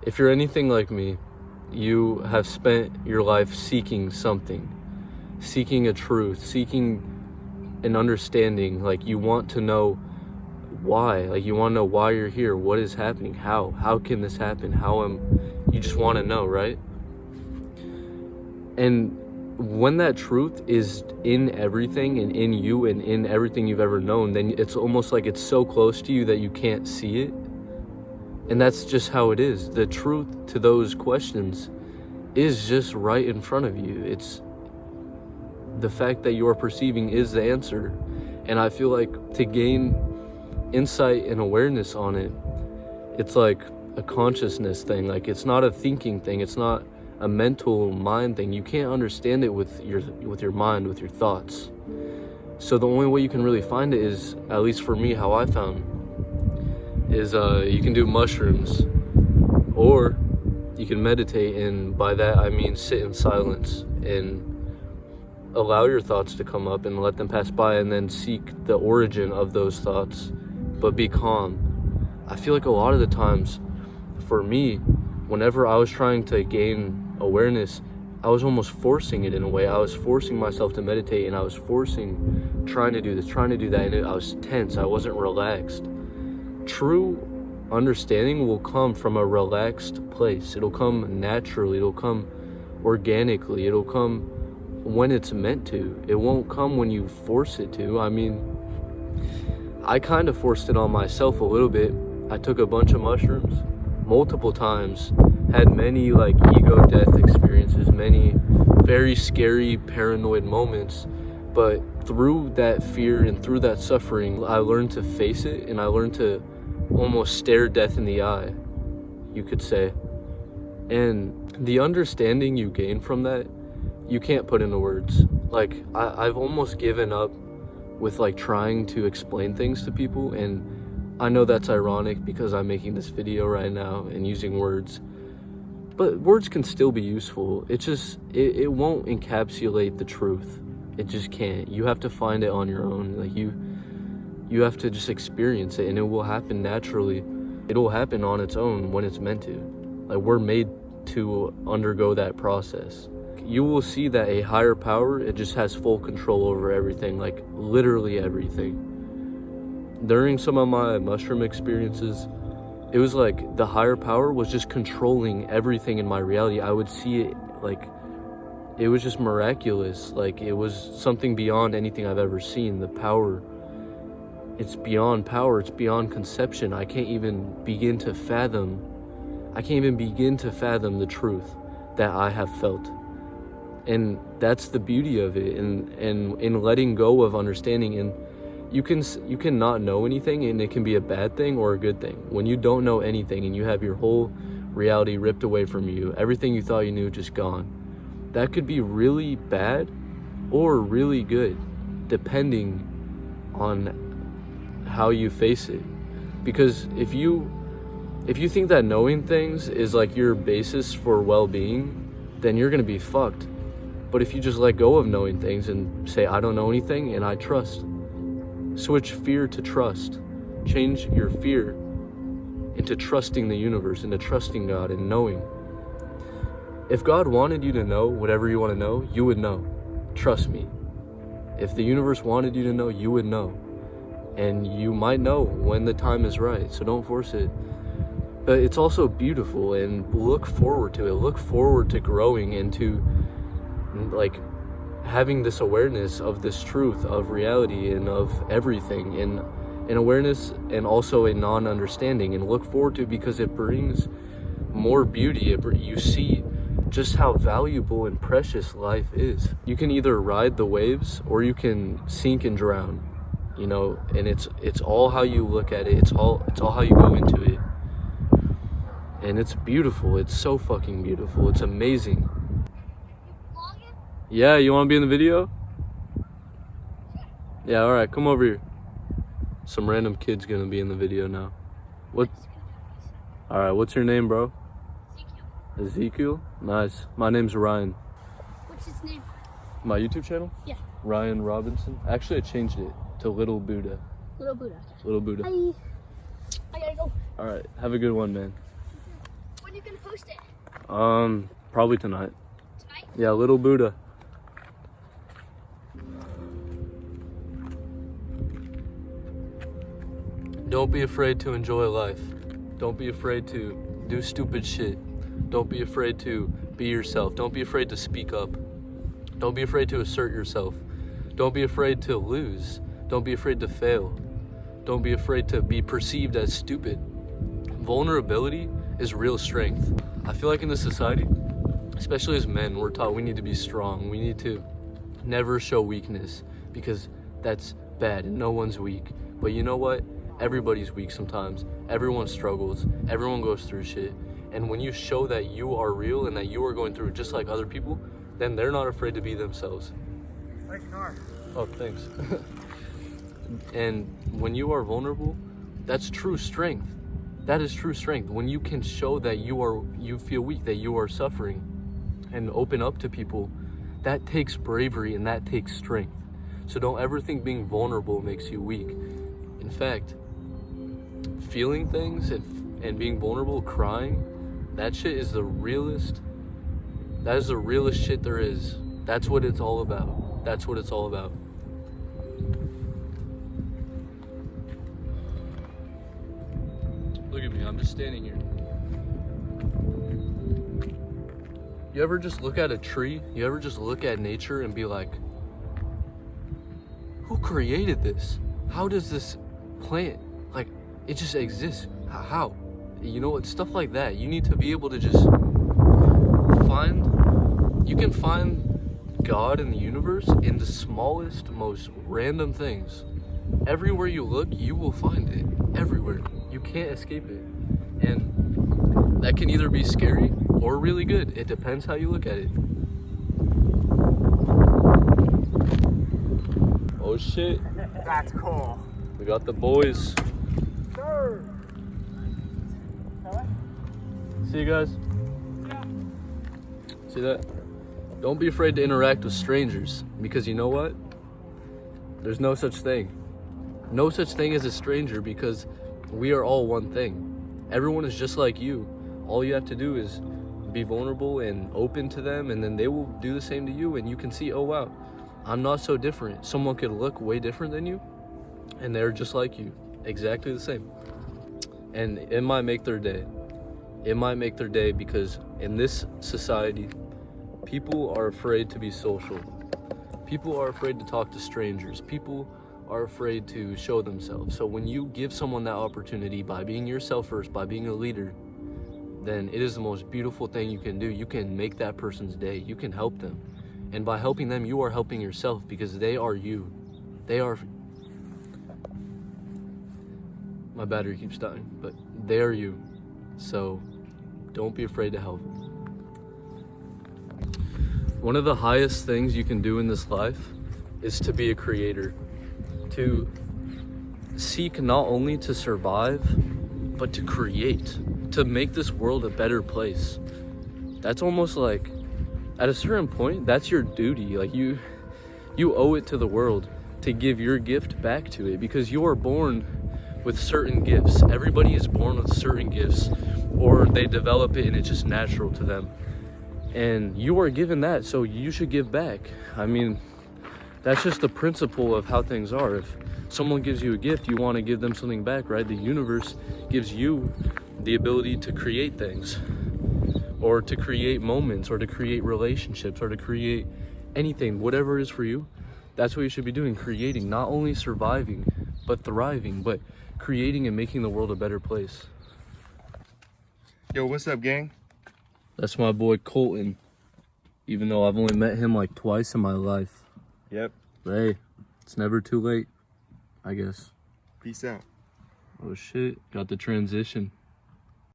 If you're anything like me, you have spent your life seeking something, seeking a truth, seeking an understanding. Like, you want to know why. Like, you want to know why you're here, what is happening, how can this happen, you just want to know, right? And when that truth is in everything and in you and in everything you've ever known, then it's almost like it's so close to you that you can't see it. And that's just how it is. The truth to those questions is just right in front of you. It's the fact that you're perceiving is the answer. And I feel like to gain insight and awareness on it, it's like a consciousness thing. Like, it's not a thinking thing. It's not a mental mind thing. You can't understand it with your mind, with your thoughts. So the only way you can really find it is, at least for me, how I found, is you can do mushrooms, or you can meditate, and by that I mean sit in silence and allow your thoughts to come up and let them pass by, and then seek the origin of those thoughts, but be calm. I feel like a lot of the times for me, whenever I was trying to gain awareness, I was almost forcing it in a way. I was forcing myself to meditate, and I was trying to do this, trying to do that, and I was tense. I wasn't relaxed. True understanding will come from a relaxed place. It'll come naturally. It'll come organically. It'll come when it's meant to. It won't come when you force it to. I mean, I kind of forced it on myself a little bit. I took a bunch of mushrooms multiple times, had many like ego death experiences, many very scary paranoid moments, but through that fear and through that suffering, I learned to face it, and I learned to almost stare death in the eye, you could say. And the understanding you gain from that, you can't put into words. Like, I've almost given up with like trying to explain things to people, and I know that's ironic because I'm making this video right now and using words, but words can still be useful. It just, it won't encapsulate the truth. It just can't. You have to find it on your own. Like, you have to just experience it, and it will happen naturally. It'll happen on its own when it's meant to. Like, we're made to undergo that process. You will see that a higher power, it just has full control over everything, like literally everything. During some of my mushroom experiences, it was like the higher power was just controlling everything in my reality. I would see it like it was just miraculous. Like, it was something beyond anything I've ever seen. The power, it's beyond power, it's beyond conception. I can't even begin to fathom the truth that I have felt. And that's the beauty of it, and in letting go of understanding. And you can not know anything, and it can be a bad thing or a good thing. When you don't know anything and you have your whole reality ripped away from you, everything you thought you knew just gone, that could be really bad or really good, depending on how you face it. Because if you think that knowing things is like your basis for well-being, then you're gonna be fucked. But if you just let go of knowing things and say, I don't know anything and I trust, switch fear to trust, change your fear into trusting the universe, into trusting God and knowing. If God wanted you to know whatever you want to know, you would know. Trust me. If the universe wanted you to know, you would know. And you might know when the time is right, so don't force it. But it's also beautiful, and look forward to it. Look forward to growing into like having this awareness of this truth of reality and of everything, and an awareness and also a non-understanding, and look forward to it because it brings more beauty. You see just how valuable and precious life is. You can either ride the waves or you can sink and drown, you know, and it's all how you look at it. It's all how you go into it. And it's beautiful. It's so fucking beautiful. It's amazing. Yeah, you want to be in the video? Yeah, alright, come over here. Some random kid's gonna be in the video now. Alright, what's your name, bro? Ezekiel? Nice. My name's Ryan. What's his name? My YouTube channel? Yeah. Ryan Robinson. Actually, I changed it to Little Buddha. Little Buddha. Little Buddha. Hi. I gotta go. Alright, have a good one, man. When you gonna post it? Probably tonight. Tonight? Yeah, little Buddha. Don't be afraid to enjoy life. Don't be afraid to do stupid shit. Don't be afraid to be yourself. Don't be afraid to speak up. Don't be afraid to assert yourself. Don't be afraid to lose. Don't be afraid to fail. Don't be afraid to be perceived as stupid. Vulnerability is real strength. I feel like in this society, especially as men, we're taught we need to be strong. We need to never show weakness because that's bad and no one's weak. But you know what? Everybody's weak sometimes. Everyone struggles. Everyone goes through shit. And when you show that you are real and that you are going through it just like other people, then they're not afraid to be themselves. Nice car. Oh, thanks. And when you are vulnerable, that's true strength. That is true strength. When you can show that you feel weak, that you are suffering, and open up to people, that takes bravery and that takes strength. So don't ever think being vulnerable makes you weak. In fact, feeling things and being vulnerable, crying, that shit is the realest. That is the realest shit there is. That's what it's all about. That's what it's all about. Look at me, I'm just standing here. You ever just look at a tree? You ever just look at nature and be like, who created this? How does this plant, like, it just exists? How? You know what? Stuff like that. You need to be able to just you can find God in the universe in the smallest, most random things. Everywhere you look, you will find it. Everywhere. You can't escape it. And that can either be scary or really good. It depends how you look at it. Oh shit. That's cool. We got the boys. Sure. See you guys. Yeah. See that? Don't be afraid to interact with strangers, because you know what? There's no such thing. No such thing as a stranger, because we are all one thing. Everyone is just like you. All you have to do is be vulnerable and open to them, and then they will do the same to you, and you can see, oh wow, I'm not so different. Someone could look way different than you, and they're just like you, exactly the same. And it might make their day. It might make their day, because in this society, people are afraid to be social. People are afraid to talk to strangers. People are afraid to show themselves. So when you give someone that opportunity by being yourself first, by being a leader, then it is the most beautiful thing you can do. You can make that person's day. You can help them. And by helping them, you are helping yourself, because they are you. They are... My battery keeps dying, but they are you. So don't be afraid to help. One of the highest things you can do in this life is to be a creator. To seek not only to survive, but to create. To make this world a better place. That's almost like, at a certain point, that's your duty. Like you owe it to the world to give your gift back to it, because you are born with certain gifts. Everybody is born with certain gifts, or they develop it and it's just natural to them. And you are given that, so you should give back. I mean, that's just the principle of how things are. If someone gives you a gift, you want to give them something back, right? The universe gives you the ability to create things, or to create moments, or to create relationships, or to create anything, whatever it is for you. That's what you should be doing, creating, not only surviving, but thriving, but creating and making the world a better place. Yo, what's up, gang? That's my boy Colton, even though I've only met him like twice in my life. Yep. But hey, it's never too late, I guess. Peace out. Oh shit, got the transition.